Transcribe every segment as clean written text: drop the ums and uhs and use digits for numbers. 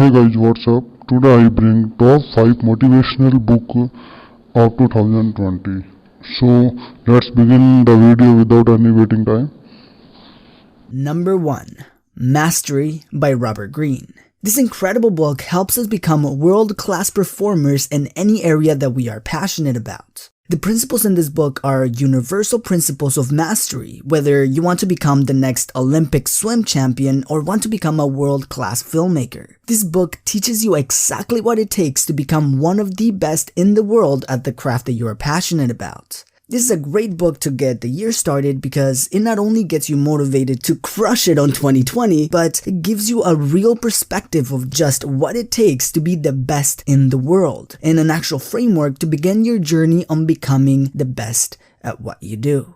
Hey guys, what's up? Today I bring top 5 motivational book of 2020. So let's begin the video without any waiting time. Number 1. Mastery by Robert Greene. This incredible book helps us become world-class performers in any area that we are passionate about. The principles in this book are universal principles of mastery, whether you want to become the next Olympic swim champion or want to become a world-class filmmaker. This book teaches you exactly what it takes to become one of the best in the world at the craft that you are passionate about. This is a great book to get the year started because it not only gets you motivated to crush it on 2020, but it gives you a real perspective of just what it takes to be the best in the world, and an actual framework to begin your journey on becoming the best at what you do.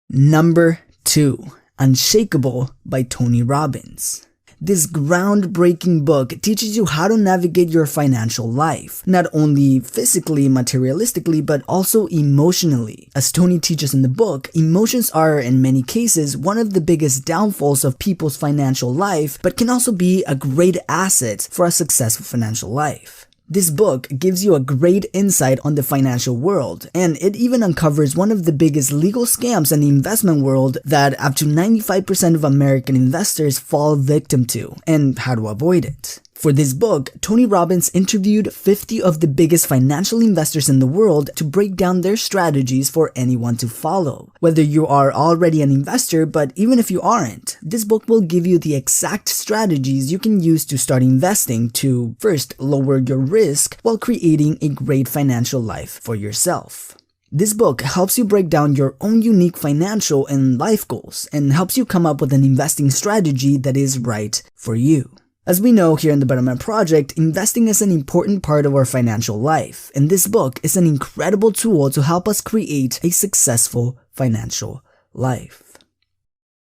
Number 2. Unshakable by Tony Robbins. This groundbreaking book teaches you how to navigate your financial life, not only physically, materialistically, but also emotionally. As Tony teaches in the book, emotions are, in many cases, one of the biggest downfalls of people's financial life, but can also be a great asset for a successful financial life. This book gives you a great insight on the financial world, and it even uncovers one of the biggest legal scams in the investment world that up to 95% of American investors fall victim to, and how to avoid it. For this book, Tony Robbins interviewed 50 of the biggest financial investors in the world to break down their strategies for anyone to follow. Whether you are already an investor, but even if you aren't, this book will give you the exact strategies you can use to start investing to, first, lower your risk while creating a great financial life for yourself. This book helps you break down your own unique financial and life goals and helps you come up with an investing strategy that is right for you. As we know here in the Betterment Project, investing is an important part of our financial life, and this book is an incredible tool to help us create a successful financial life.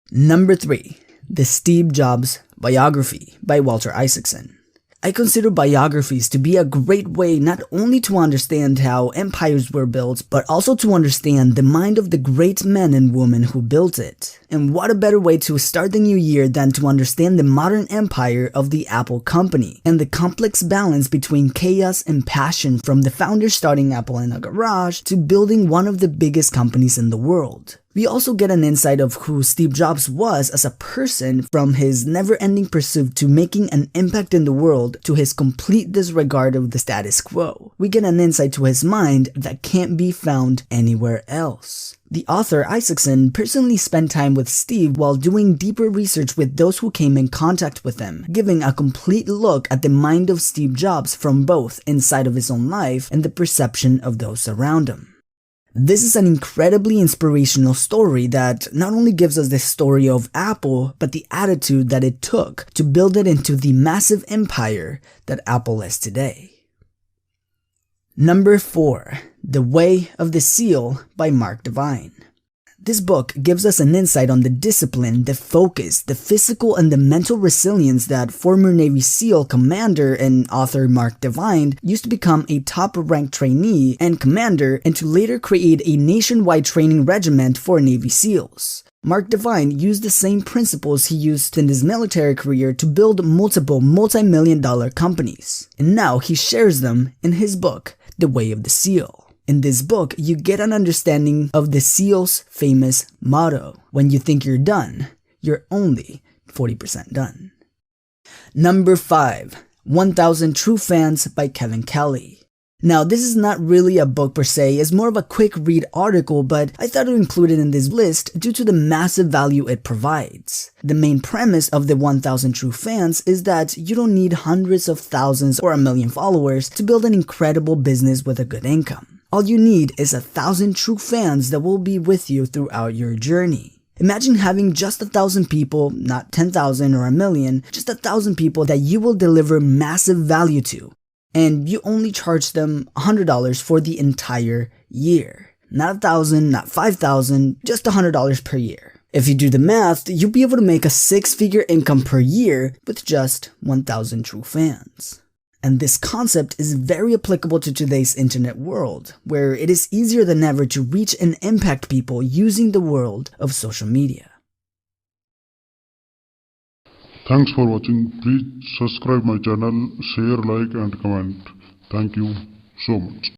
Number 3. The Steve Jobs Biography by Walter Isaacson. I consider biographies to be a great way not only to understand how empires were built, but also to understand the mind of the great men and women who built it. And what a better way to start the new year than to understand the modern empire of the Apple company, and the complex balance between chaos and passion from the founders starting Apple in a garage to building one of the biggest companies in the world. We also get an insight of who Steve Jobs was as a person, from his never-ending pursuit to making an impact in the world to his complete disregard of the status quo. We get an insight to his mind that can't be found anywhere else. The author Isaacson personally spent time with Steve while doing deeper research with those who came in contact with him, giving a complete look at the mind of Steve Jobs from both inside of his own life and the perception of those around him. This is an incredibly inspirational story that not only gives us the story of Apple, but the attitude that it took to build it into the massive empire that Apple is today. Number 4. The Way of the Seal by Mark Divine. This book gives us an insight on the discipline, the focus, the physical and the mental resilience that former Navy SEAL commander and author Mark Divine used to become a top-ranked trainee and commander, and to later create a nationwide training regiment for Navy SEALs. Mark Divine used the same principles he used in his military career to build multiple multi-million-dollar companies, and now he shares them in his book, The Way of the Seal. In this book, you get an understanding of the SEAL's famous motto: when you think you're done, you're only 40% done. Number 5. 1000 True Fans by Kevin Kelly. Now, this is not really a book per se, it's more of a quick read article, but I thought to include it in this list due to the massive value it provides. The main premise of the 1000 True Fans is that you don't need hundreds of thousands or a million followers to build an incredible business with a good income. All you need is 1,000 true fans that will be with you throughout your journey. Imagine having just 1,000 people, not 10,000 or a million, just 1,000 people that you will deliver massive value to, and you only charge them $100 for the entire year. Not 1,000, not 5,000, just $100 per year. If you do the math, you'll be able to make a 6-figure income per year with just 1,000 true fans. And this concept is very applicable to today's internet world, where it is easier than ever to reach and impact people using the world of social media. Thanks for watching. Please subscribe my channel, share, like and comment. Thank you so much.